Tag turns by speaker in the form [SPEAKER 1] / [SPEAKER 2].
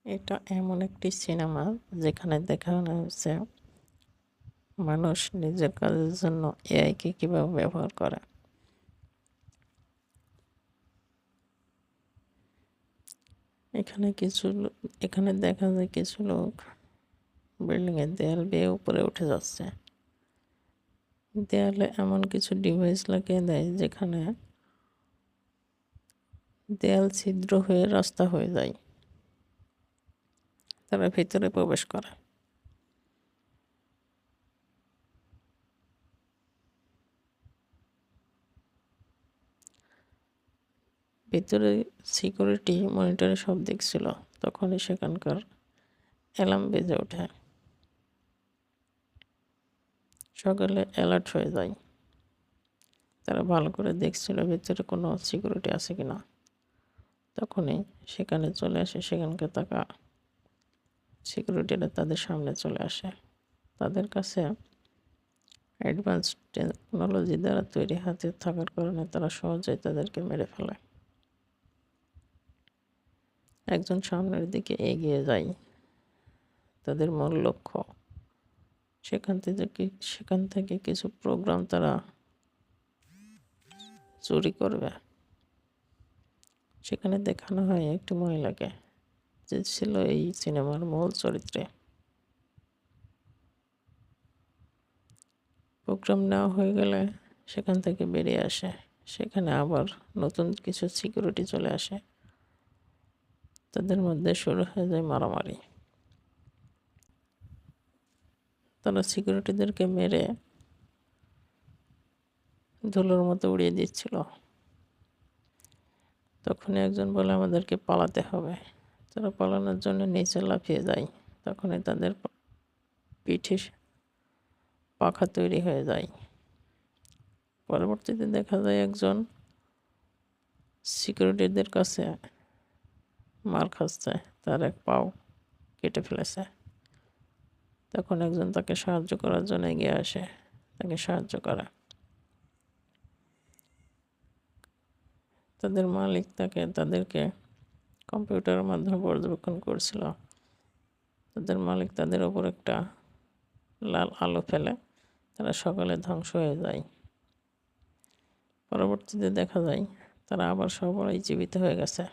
[SPEAKER 1] এটা এমন একটি সিনেমা যেখানে দেখানো হয়েছে মানুষ নিজের কাজের জন্য এআইকে কিভাবে ব্যবহার করে। এখানে দেখা যায় কিছু লোক বিল্ডিং এর দেয়াল বেয়ে উপরে উঠে যাচ্ছে। দেয়ালে এমন কিছু ডিভাইস লাগিয়ে দেয় যেখানে দেয়াল ছিদ্র হয়ে রাস্তা হয়ে যায়, তারা ভিতরে প্রবেশ করে। ভিতরে সিকিউরিটি মনিটরে সব দেখছিল, তখনই সেখানকার অ্যালার্ম বেজে ওঠে। সকালে অ্যালার্ট হয়ে যায়, তারা ভালো করে দেখছিল ভিতরে কোনো সিকিউরিটি আছে কিনা। তখনই সেখানে চলে আসে, সেখানকার থাকা সিকিউরিটিরা তাদের সামনে চলে আসে। তাদের কাছে অ্যাডভান্স টেকনোলজি দ্বারা তৈরি হাতিয়ার থাকার কারণে তারা সহজেই তাদেরকে মেরে ফেলে। একজন সামনের দিকে এগিয়ে যায়, তাদের মূল লক্ষ্য সেখান থেকে কিছু প্রোগ্রাম তারা চুরি করবে। সেখানে দেখানো হয় একটি মহিলাকে, যে ছিল এই সিনেমার মূল চরিত্রে। প্রোগ্রাম নেওয়া হয়ে গেলে সেখান থেকে বেরিয়ে আসে, সেখানে আবার নতুন কিছু সিকিউরিটি চলে আসে, তাদের মধ্যে শুরু হয়ে যায় মারামারি। তারা সিকিউরিটিদেরকে মেরে ধুলোর মতো উড়িয়ে দিচ্ছিল। তখনই একজন বলে আমাদেরকে পালাতে হবে। তারা পালানোর জন্য নিচে লাফিয়ে যায়, তখনই তাদের পিঠে পাখা তৈরি হয়ে যায়। পরবর্তীতে দেখা যায় একজন সিকিউরিটিদের কাছে মার খাচ্ছে, তার এক পাও কেটে ফেলেছে। তখন একজন তাকে সাহায্য করার জন্য এগিয়ে আসে, তাকে সাহায্য করে। তাদের মালিক তাদেরকে কম্পিউটারের মাধ্যমে পর্যবেক্ষণ করছিল। তাদের মালিক তাদের ওপর একটা লাল আলো ফেলে, তারা সকালে ধ্বংস হয়ে যায়। পরবর্তীতে দেখা যায় তারা আবার সবাই জীবিত হয়ে গেছে।